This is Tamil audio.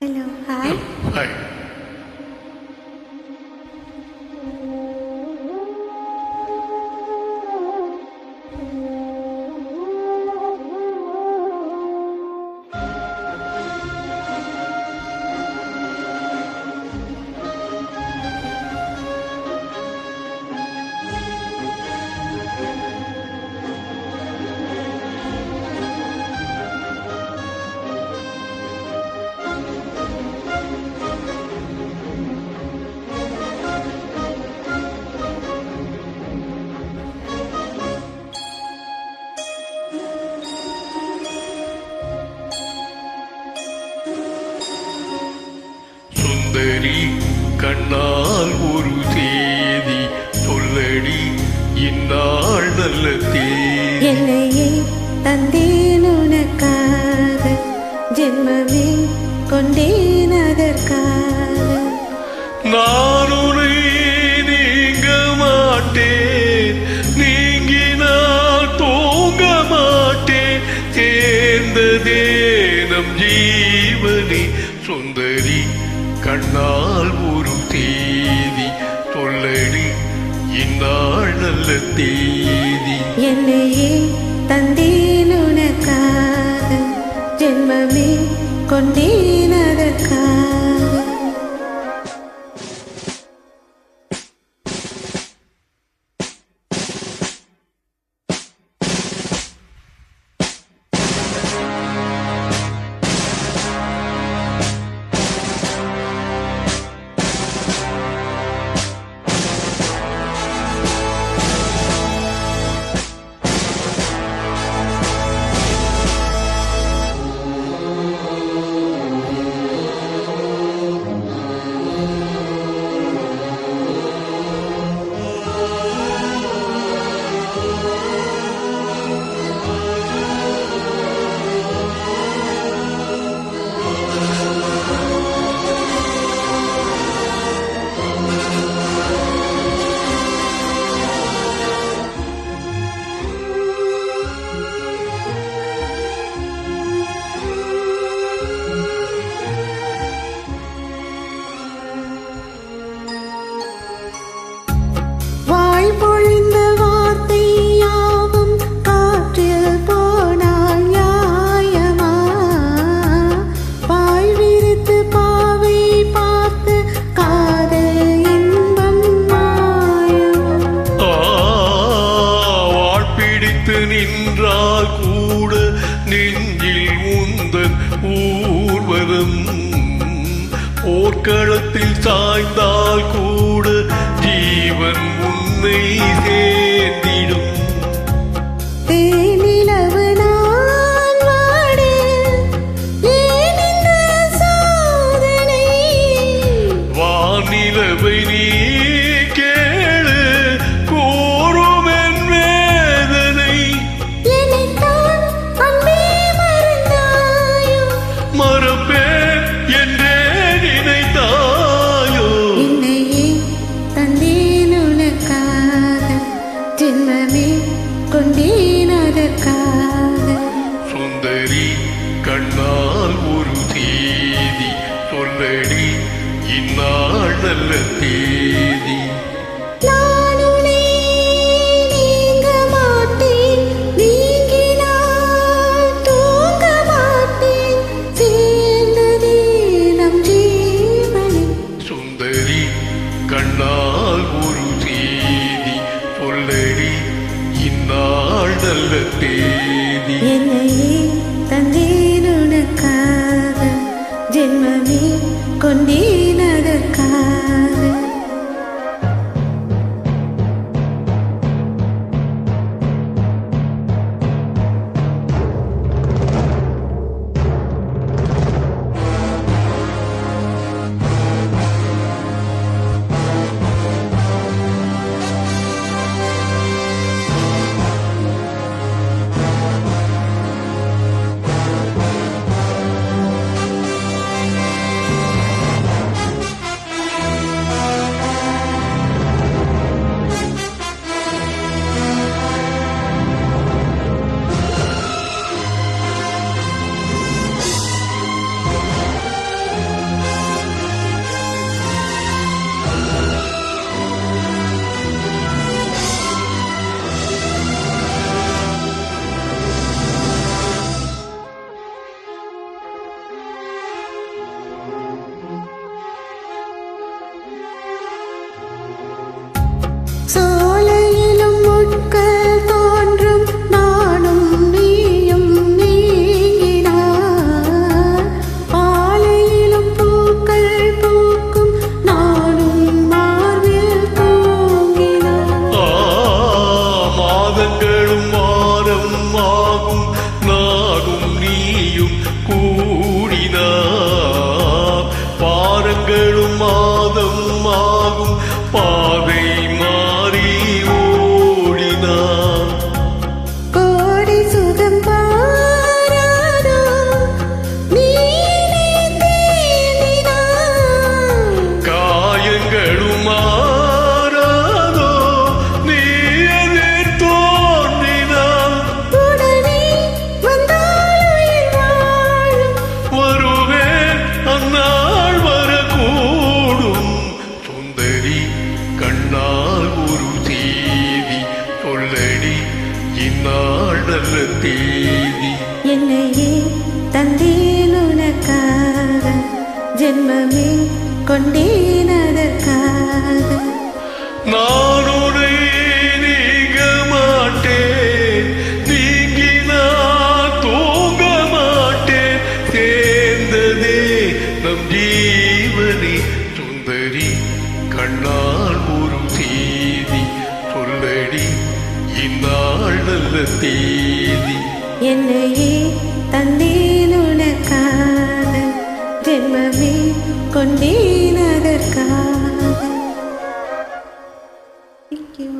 Hello, hi. Hi. சுந்தரி கண்ணால் ஒரு தேதி சொல்லடி இந்நாள் நல்ல தேதி. என்னையே தந்தேன் உனக்காக, ஜென்மமே கொண்டேன் அதற்காக. நான் உன்னை நீங்க மாட்டேன், நீங்கினால் தூங்க மாட்டேன், சேர்ந்ததே நம் ஜீவனே. சுந்தரி கண்ணால் ஒரு தேதி சொல்லடி இந்நாள் நல்ல தேதி. என்னையே தந்தேன் உனக்காக, ஜென்மமே கொண்டேன் அதற்காக. பொழிந்த வார்த்தை யாவும் காற்றில் போனால் நியாயமா? பாய் விரித்து பாவை பார்த்து காதல் இன்பம் மாயமா? வாழ்பிடித்து நின்றால் கூட நெஞ்சில் உந்தன் ஊர்வலம், போர்க்களத்தில் சாய்ந்தால் கூட ஜீவன் உன்னை சேர்ந்திடும். தேனிலவு நான் வாட, ஏன் இந்த சோதனை? வானிலவை நீ கேளு, கூறும் என் வேதனை. என்னைத்தான் அன்பே மறந்தாயோ? மறப்பேன் என்றே நினைத்தாயோ? என்னையே தந்தேன் உனக்காக, ஜென்மமே கொண்டேன் அதற்காக. சுந்தரி கண்ணால் ஒரு தேதி சொல்லடி இந்நாள் நல்ல தேதி. நான் உன்னை நீங்க மாட்டேன், நீங்கினால் தூங்க மாட்டேன், சேர்ந்ததே நம் ஜீவனே. சுந்தரி கண்ணால் ஒரு தேதி சொல்லடி இந்நாள் நல்ல தேதி. என்னையே தந்தேன் உனக்காக, ஜென்மமே கொண்டேன் அதற்காக. ஜென்மமே கொண்டேன் அதற்காக. நான் உன்னை நீங்க மாட்டேன், நீங்கி நான் தூங்க மாட்டேன். சேர்ந்ததே நம் ஜீவனே. சுந்தரி கண்ணால் ஒரு செய்தி சொல்லடி, இந்நாள் நல்ல தேதி. என்னையே தந்தேன் உனக்காக, ஜென்மமே கொண்டேன் அதற்காக. Thank you.